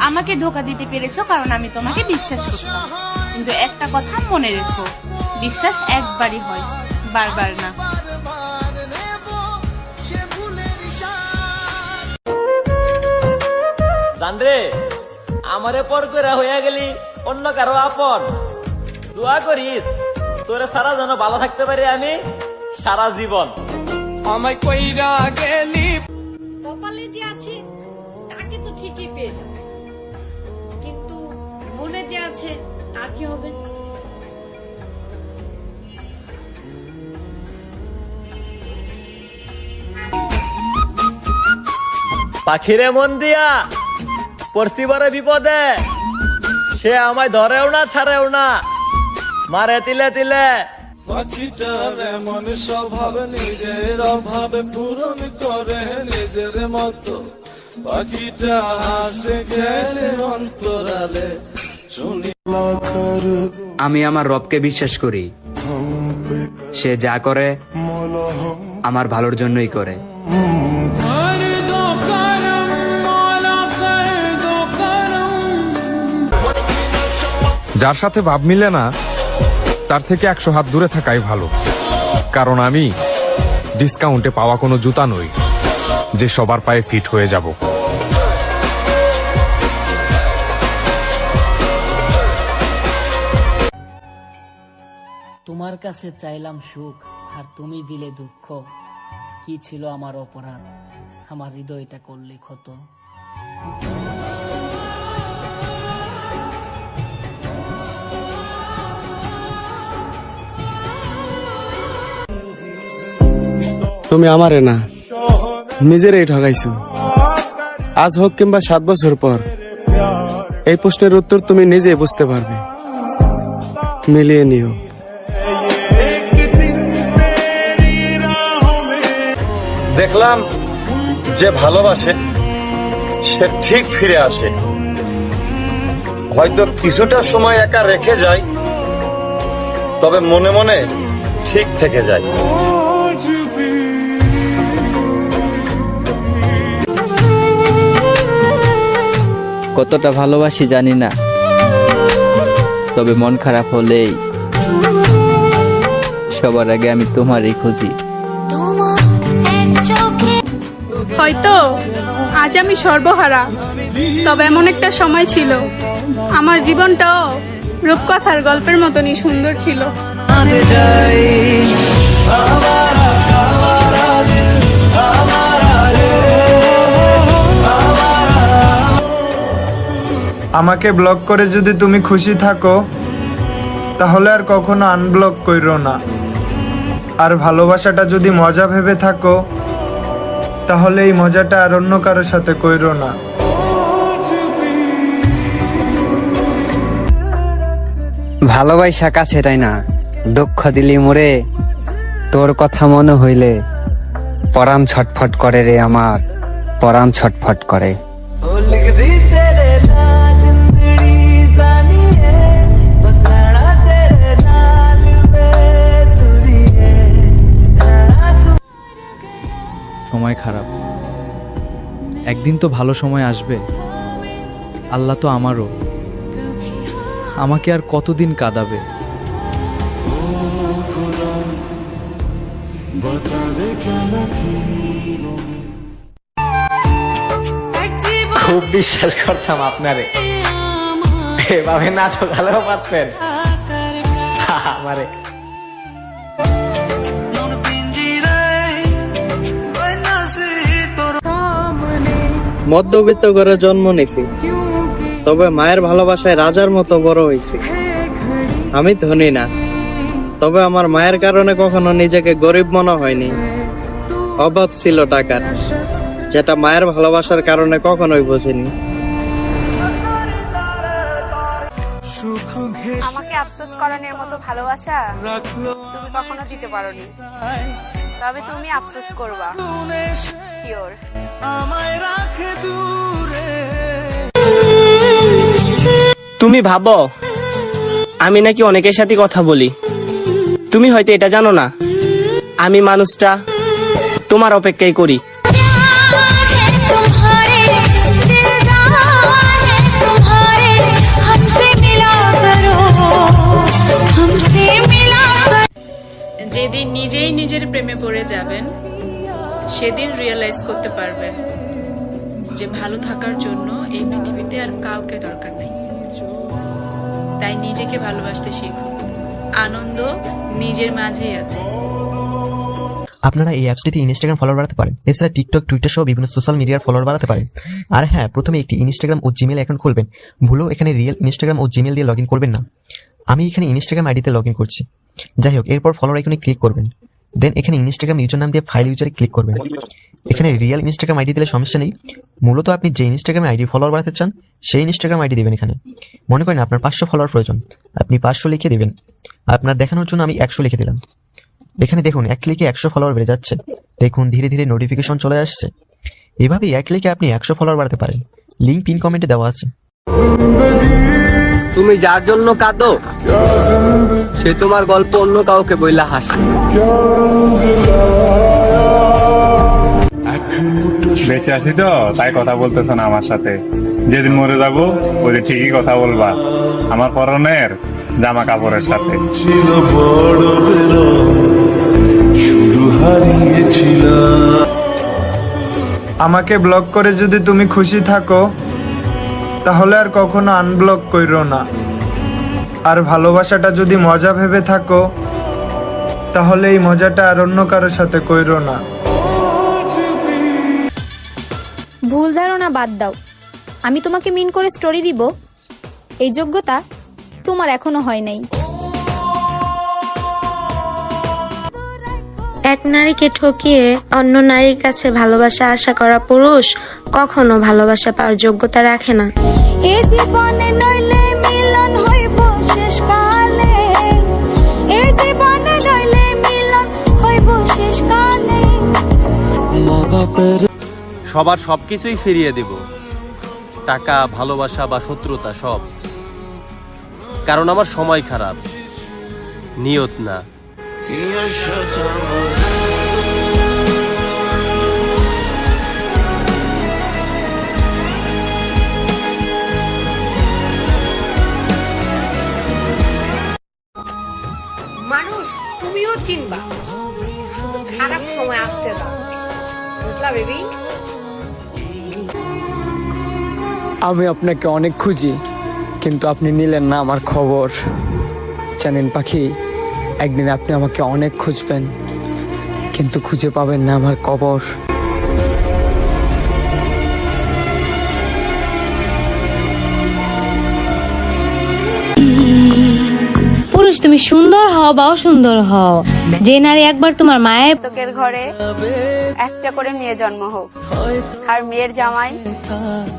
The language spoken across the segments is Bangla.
আমাকে ধোকা দিতে পেরেছো কারণ আমি তোমাকে বিশ্বাস করতাম, কিন্তু একটা কথা মনে রেখো, বিশ্বাস একবারই হয়, বারবার না। জানরে আমারে পর করে হইয়া গেলি অন্য কারো আপন, দোয়া করিস তোরে সারা যেন ভালো থাকতে পারি আমি সারা জীবন। আমায় কইরা গেলি কপালে যে আছে তাকে তো ঠিকই পেয়ে যাবে, কিন্তু মনে যে আছে তার কি হবে? পাখিরে মন দিয়া পড়ছি বড় বিপদে, সে আমায় ধরেও না ছাড়েও না, মারে তিলে তিলে। পাখিটার এমন স্বভাব নিজের অভাব পূরণ করে নিজের মতো, পাখিটা হাসে গেলে অন্তরালে শুনি। আমি আমার রবকে বিশ্বাস করি, সে যা করে আমার ভালোর জন্যই করে। যার সাথে ভাব মিলে না তার থেকে 100 হাত দূরে থাকাই ভালো, কারণ আমি ডিসকাউন্টে পাওয়া কোনো জুতা নই যে সবার পায়ে ফিট হয়ে যাব। তোমার কাছে চাইলাম সুখ আর তুমি দিলে দুঃখ, কি ছিল আমার অপরাধ, আমার হৃদয়টা করলে ক্ষত। তুমি আমারে না নিজেরই ঠকাইছো, আজ হোক কিংবা 7 বছর পর এই প্রশ্নের উত্তর তুমি নিজেই বুঝতে পারবে। মিলিয়ে নিও। দেখলাম যে ভালোবাসে সে ঠিক ফিরে আসে, হয়তো কিছুটা সময় একা রেখে যায়, তবে মনে মনে ঠিক থেকে যায়। কতটা ভালোবাসি জানি না, তবে মন খারাপ হলেই সবার আগে আমি তোমারই খুঁজি। হয়তো আজ আমি সর্বহারা, তবে এমন একটা সময় ছিল আমার জীবনটাও রূপকথার গল্পের মতনই সুন্দর ছিল। আমাকে ব্লক করে যদি তুমি খুশি থাকো তাহলে আর কখনো আনব্লক কইরো না, আর ভালোবাসাটা যদি মজা ভেবে থাকো তাহলে এই মজাটা আর অন্য কারোর সাথে কইরো না। ভালোবাসা কাছে তাই না, দুঃখ দিলি মোরে, তোর কথা মনে হইলে পরাণ ছটফট করে রে আমার, পরাণ ছটফট করে। সময় খারাপ, একদিন তো ভালো সময় আসবে। আল্লাহ তো আমারও, আমাকে আর কতদিন কাঁদাবে। খুব বিশ্বাস করতাম আপনারে, এভাবে না তো ভালো পাচ্ছেন আমারে। মধ্যবিত্ত ঘরে জন্ম নিছি, তবে মায়ের ভালোবাসায় রাজার মতো বড় হয়েছি। আমি ধনী না, তবে আমার মায়ের কারণে কখনো নিজেকে গরিব মনে হয়নি। অভাব ছিল টাকার, যেটা মায়ের ভালোবাসার কারণে কখনোই বুঝিনি। আমাকে আফসোস করানোর মতো ভালোবাসা তুমি কখনো দিতে পারোনি, তবে তুমি আফসোস করবা শিওর। তুমি ভাবো আমি নাকি অনেকের সাথে কথা বলি, তুমি হয়তো এটা জানো না আমি মানুষটা তোমার অপেক্ষাই করি। যাবেন সেদিন রিয়েলাইজ করতে পারবেন যে ভালো থাকার জন্য এই পৃথিবীতে আর কাউকে দরকার নেই। তাই নিজেকে ভালোবাসতে শিখুন। আনন্দ নিজের মাঝেই আছে। আপনারা এই অ্যাপসটিতে ইনস্টাগ্রাম ফলোয়ার বাড়াতে পারেন, এছাড়া টিকটক, টুইটার সহ বিভিন্ন সোশ্যাল মিডিয়ার ফলোয়ার বাড়াতে পারেন। আর হ্যাঁ, প্রথমে একটি ইনস্টাগ্রাম ও জিমেল অ্যাকাউন্ট খুলবেন। ভুলেও এখানে রিয়েল ইনস্টাগ্রাম ও জিমেল দিয়ে লগ ইন করবেন না। আমি এখানে ইনস্টাগ্রাম আইডিতে লগ ইন করছি। যাই হোক, এরপর ফলোয়ার আইকনে ক্লিক করবেন। দেন এখানে ইনস্টাগ্রাম ইউজার নাম দিয়ে ফাইল ইউজারে ক্লিক করবেন। এখানে রিয়েল ইনস্টাগ্রাম আইডি দিলে সমস্যা নেই। মূলত আপনি যে ইনস্টাগ্রামে আইডি ফলোয়ার বাড়াতে চান সেই ইনস্টাগ্রাম আইডি দেবেন। এখানে মনে করেন আপনার 500 ফলোয়ার প্রয়োজন, আপনি 500 লিখে দিবেন। আপনার দেখানোর জন্য আমি 100 লিখে দিলাম। এখানে দেখুন 1 ক্লিকে 100 ফলোয়ার বেড়ে যাচ্ছে। দেখুন ধীরে ধীরে নোটিফিকেশন চলে আসছে। এভাবেই 1 ক্লিকে আপনি 100 ফলোয়ার বাড়াতে পারেন। লিঙ্ক পিন কমেন্টে দেওয়া আছে। তুমি যার জন্য কাঁদো সে তোমার গল্প অন্য কাউকে বইলা হাসে। বেঁচে আছি তো তাই কথা বলতেছ না আমার সাথে। যেদিন মরে যাবো ওই ঠিকই কথা বলবা আমার পরনের জামা কাপড়ের সাথে। আমাকে ব্লক করে যদি তুমি খুশি থাকো তাহলে আর কখনো আনব্লক কইরো না। আর ভালোবাসাটা যদি মজা ভেবে থাকো তাহলে এই মজাটা আর অন্য কারোর সাথে কইরো না। ভুল ধারণা বাদ দাও। আমি তোমাকে মিন করে স্টোরি দিব, এই যোগ্যতা তোমার এখনো হয় নাই। এক নারীকে ঠকিয়ে অন্য নারীর কাছে ভালোবাসা আশা করা পুরুষ কখনো ভালোবাসা পাওয়ার যোগ্যতা রাখে না। এই জীবনে নইলে মিলন হইব শেষকালে, এই জীবনে নইলে মিলন হইব শেষকালে। সবার সবকিছুই ফিরিয়ে দেব, টাকা, ভালোবাসা বা শত্রুতা সব। কারণ আমার সময় খারাপ, নিয়ত না। মানুষ তুমিও চিনবা, শুধু খারাপ সময় আসতে দাও, বুঝলা বেবি? আমি আপনাকে অনেক খুঁজি, কিন্তু আপনি নিলেন না আমার খবর। জানেন পাখি, একদিন আপনি আমাকে অনেক খুঁজবেন, কিন্তু খুঁজে পাবেন না আমার কবর। পুরুষ তুমি সুন্দর হও বা অসুন্দর হও, যে নারী একবার তোমার মায়ের তোকের ঘরে একটা করে মেয়ে জন্ম হোক, আর মেয়ের জামাই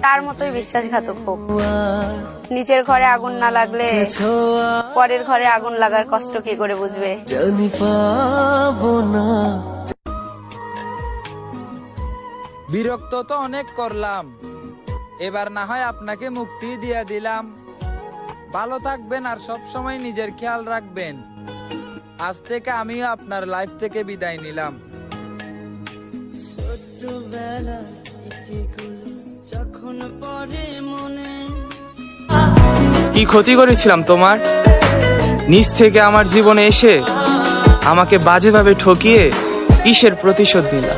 তার মতোই বিশ্বাসঘাতক হোক। নিজের ঘরে আগুন না লাগলে পরের ঘরে আগুন লাগার কষ্ট কি করে বুঝবে? বিরক্ত তো অনেক করলাম, এবার না হয় আপনাকে মুক্তি দিয়ে দিলাম। ভালো থাকবেন আর সব সময় নিজের খেয়াল রাখবেন। আজ থেকে আমিও আপনার লাইফ থেকে বিদায় নিলাম। কি ক্ষতি করেছিলাম তোমার? নিজ থেকে আমার জীবনে এসে আমাকে বাজেভাবে ঠকিয়ে কিসের প্রতিশোধ নিলা?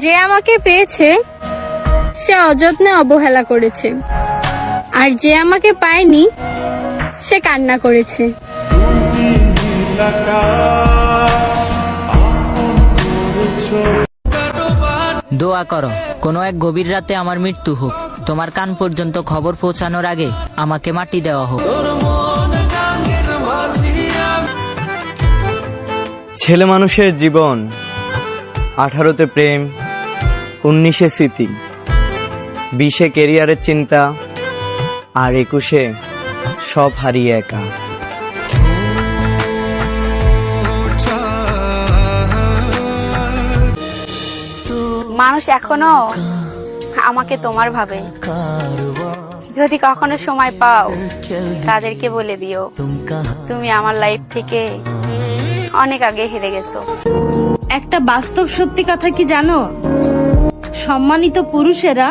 যে আমাকে পেয়েছে সে অযত্নে অবহেলা করেছে, আর যে আমাকে পায়নি সে কান্না করেছে। দোয়া করো কোনো এক গভীর রাতে আমার মৃত্যু হোক, তোমার কান পর্যন্ত খবর পৌঁছানোর আগে আমাকে মাটি দেওয়া হোক। ছেলে মানুষের জীবন 18তে প্রেম, 19-এ স্মৃতি, 20-এ কেরিয়ারের চিন্তা, আর 21-এ সব হারিয়ে একা। মানুষ এখনো আমাকে তোমার ভাবে। যদি কখনো সময় পাও তাদেরকে বলে দিও তুমি আমার লাইফ থেকে অনেক আগে হেরে গেছো। একটা বাস্তব সত্যি কথা কি জানো? সম্মানিত পুরুষেরা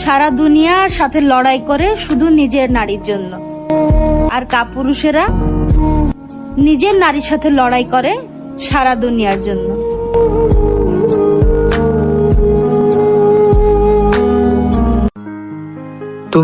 সারা দুনিয়ার সাথে লড়াই করে শুধু নিজের নারীর জন্য, আর কাপুরুষেরা নিজের নারীর সাথে লড়াই করে সারা দুনিয়ার জন্য।